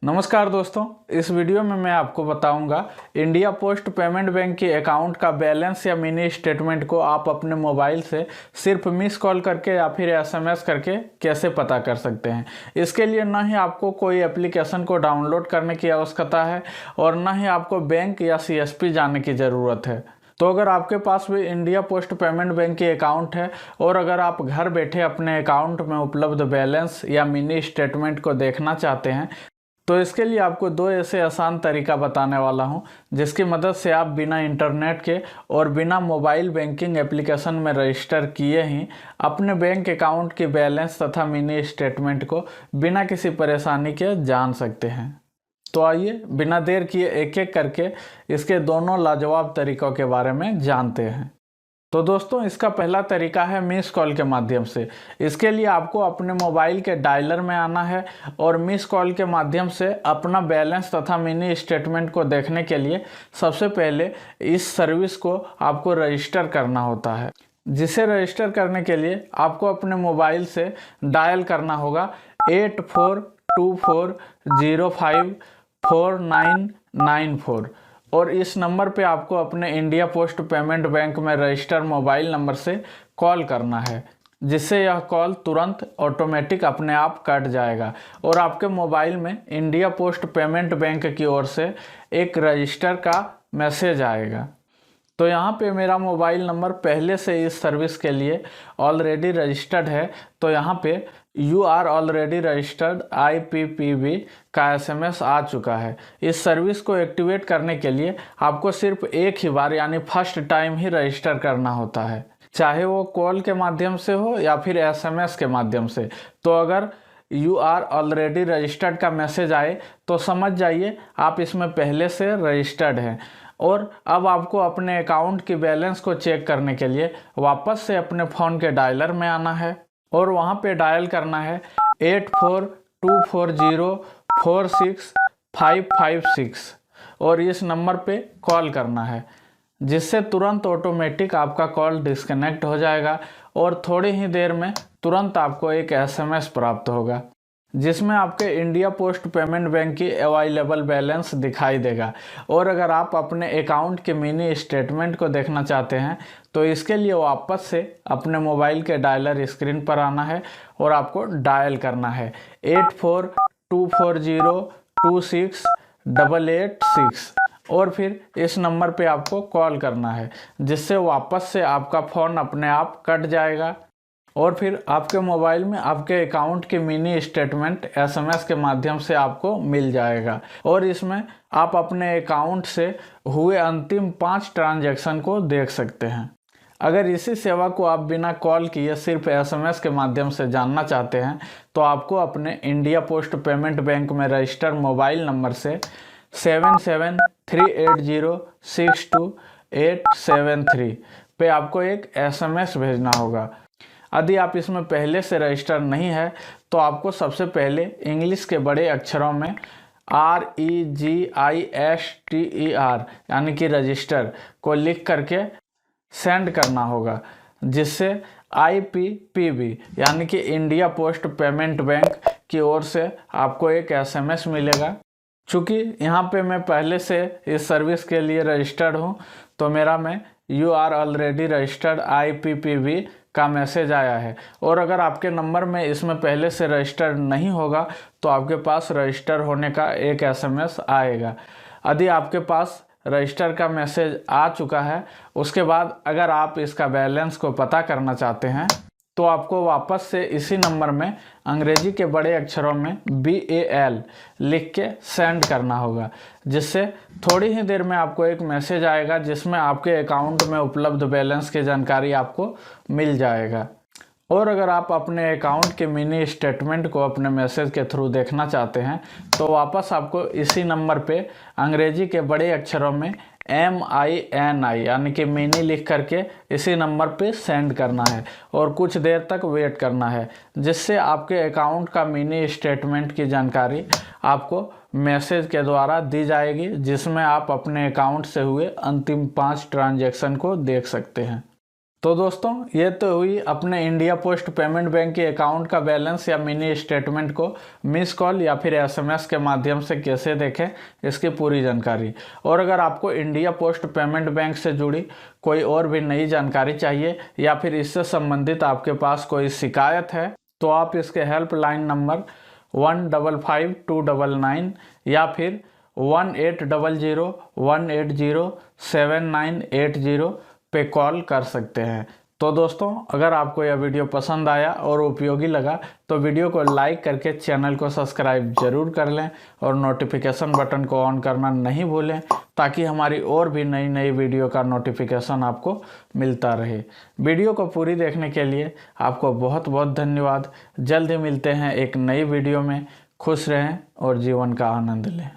नमस्कार दोस्तों, इस वीडियो में मैं आपको बताऊंगा इंडिया पोस्ट पेमेंट बैंक के अकाउंट का बैलेंस या मिनी स्टेटमेंट को आप अपने मोबाइल से सिर्फ मिस कॉल करके या फिर एसएमएस करके कैसे पता कर सकते हैं। इसके लिए ना ही आपको कोई एप्लीकेशन को डाउनलोड करने की आवश्यकता है और ना ही आपको बैंक या सीएसपी जाने की ज़रूरत है। तो अगर आपके पास भी इंडिया पोस्ट पेमेंट बैंक की अकाउंट है और अगर आप घर बैठे अपने अकाउंट में उपलब्ध बैलेंस या मिनी स्टेटमेंट को देखना चाहते हैं तो इसके लिए आपको दो ऐसे आसान तरीका बताने वाला हूं जिसकी मदद से आप बिना इंटरनेट के और बिना मोबाइल बैंकिंग एप्लीकेशन में रजिस्टर किए ही अपने बैंक अकाउंट की बैलेंस तथा मिनी स्टेटमेंट को बिना किसी परेशानी के जान सकते हैं। तो आइए बिना देर किए एक एक करके इसके दोनों लाजवाब तरीकों के बारे में जानते हैं। तो दोस्तों, इसका पहला तरीका है मिस कॉल के माध्यम से। इसके लिए आपको अपने मोबाइल के डायलर में आना है और मिस कॉल के माध्यम से अपना बैलेंस तथा मिनी स्टेटमेंट को देखने के लिए सबसे पहले इस सर्विस को आपको रजिस्टर करना होता है, जिसे रजिस्टर करने के लिए आपको अपने मोबाइल से डायल करना होगा 8424054994 और इस नंबर पे आपको अपने इंडिया पोस्ट पेमेंट बैंक में रजिस्टर मोबाइल नंबर से कॉल करना है, जिससे यह कॉल तुरंत ऑटोमेटिक अपने आप कट जाएगा और आपके मोबाइल में इंडिया पोस्ट पेमेंट बैंक की ओर से एक रजिस्टर का मैसेज आएगा। तो यहाँ पे मेरा मोबाइल नंबर पहले से इस सर्विस के लिए ऑलरेडी रजिस्टर्ड है, तो यहाँ पे you are already registered IPPB का SMS आ चुका है। इस सर्विस को एक्टिवेट करने के लिए आपको सिर्फ एक ही बार यानी फर्स्ट टाइम ही रजिस्टर करना होता है, चाहे वो कॉल के माध्यम से हो या फिर SMS के माध्यम से। तो अगर यू आर ऑलरेडी रजिस्टर्ड का मैसेज आए तो समझ जाइए आप इसमें पहले से रजिस्टर्ड हैं। और अब आपको अपने अकाउंट की बैलेंस को चेक करने के लिए वापस से अपने फ़ोन के डायलर में आना है और वहाँ पे डायल करना है 8424046556 और इस नंबर पे कॉल करना है, जिससे तुरंत ऑटोमेटिक आपका कॉल डिस्कनेक्ट हो जाएगा और थोड़ी ही देर में तुरंत आपको एक SMS प्राप्त होगा जिसमें आपके इंडिया पोस्ट पेमेंट बैंक की अवेलेबल बैलेंस दिखाई देगा। और अगर आप अपने अकाउंट के मिनी स्टेटमेंट को देखना चाहते हैं तो इसके लिए वापस से अपने मोबाइल के डायलर स्क्रीन पर आना है और आपको डायल करना है 8424026886 और फिर इस नंबर पे आपको कॉल करना है, जिससे वापस से आपका फ़ोन अपने आप कट जाएगा और फिर आपके मोबाइल में आपके अकाउंट की मिनी स्टेटमेंट SMS के माध्यम से आपको मिल जाएगा और इसमें आप अपने अकाउंट से हुए अंतिम 5 ट्रांजैक्शन को देख सकते हैं। अगर इसी सेवा को आप बिना कॉल किए सिर्फ SMS के माध्यम से जानना चाहते हैं तो आपको अपने इंडिया पोस्ट पेमेंट बैंक में रजिस्टर मोबाइल नंबर से 7738062873 पे आपको एक SMS भेजना होगा। यदि आप इसमें पहले से रजिस्टर नहीं है तो आपको सबसे पहले इंग्लिश के बड़े अक्षरों में REGISTER यानी कि रजिस्टर को लिख करके सेंड करना होगा, जिससे IPPB यानी कि इंडिया पोस्ट पेमेंट बैंक की ओर से आपको एक SMS मिलेगा। चूँकि यहाँ पे मैं पहले से इस सर्विस के लिए रजिस्टर्ड हूँ तो मेरा में you are already registered IPPB का मैसेज आया है और अगर आपके नंबर में इसमें पहले से रजिस्टर्ड नहीं होगा तो आपके पास रजिस्टर होने का एक SMS आएगा। यदि आपके पास रजिस्टर का मैसेज आ चुका है, उसके बाद अगर आप इसका बैलेंस को पता करना चाहते हैं तो आपको वापस से इसी नंबर में अंग्रेजी के बड़े अक्षरों में BAL लिख के सेंड करना होगा, जिससे थोड़ी ही देर में आपको एक मैसेज आएगा जिसमें आपके अकाउंट में उपलब्ध बैलेंस की जानकारी आपको मिल जाएगा। और अगर आप अपने अकाउंट के मिनी स्टेटमेंट को अपने मैसेज के थ्रू देखना चाहते हैं तो वापस आपको इसी नंबर पे अंग्रेजी के बड़े अक्षरों में MINI यानी कि मिनी लिख करके इसी नंबर पे सेंड करना है और कुछ देर तक वेट करना है, जिससे आपके अकाउंट का मिनी स्टेटमेंट की जानकारी आपको मैसेज के द्वारा दी जाएगी, जिसमें आप अपने अकाउंट से हुए अंतिम 5 ट्रांजैक्शन को देख सकते हैं। तो दोस्तों ये तो हुई अपने इंडिया पोस्ट पेमेंट बैंक के अकाउंट का बैलेंस या मिनी स्टेटमेंट को मिस कॉल या फिर एसएमएस के माध्यम से कैसे देखें इसकी पूरी जानकारी। और अगर आपको इंडिया पोस्ट पेमेंट बैंक से जुड़ी कोई और भी नई जानकारी चाहिए या फिर इससे संबंधित आपके पास कोई शिकायत है तो आप इसके हेल्पलाइन नंबर 155299 या फिर 1800-180-7980 पे कॉल कर सकते हैं। तो दोस्तों अगर आपको यह वीडियो पसंद आया और उपयोगी लगा तो वीडियो को लाइक करके चैनल को सब्सक्राइब जरूर कर लें और नोटिफिकेशन बटन को ऑन करना नहीं भूलें ताकि हमारी और भी नई नई वीडियो का नोटिफिकेशन आपको मिलता रहे। वीडियो को पूरी देखने के लिए आपको बहुत बहुत धन्यवाद। जल्द ही मिलते हैं एक नई वीडियो में। खुश रहें और जीवन का आनंद लें।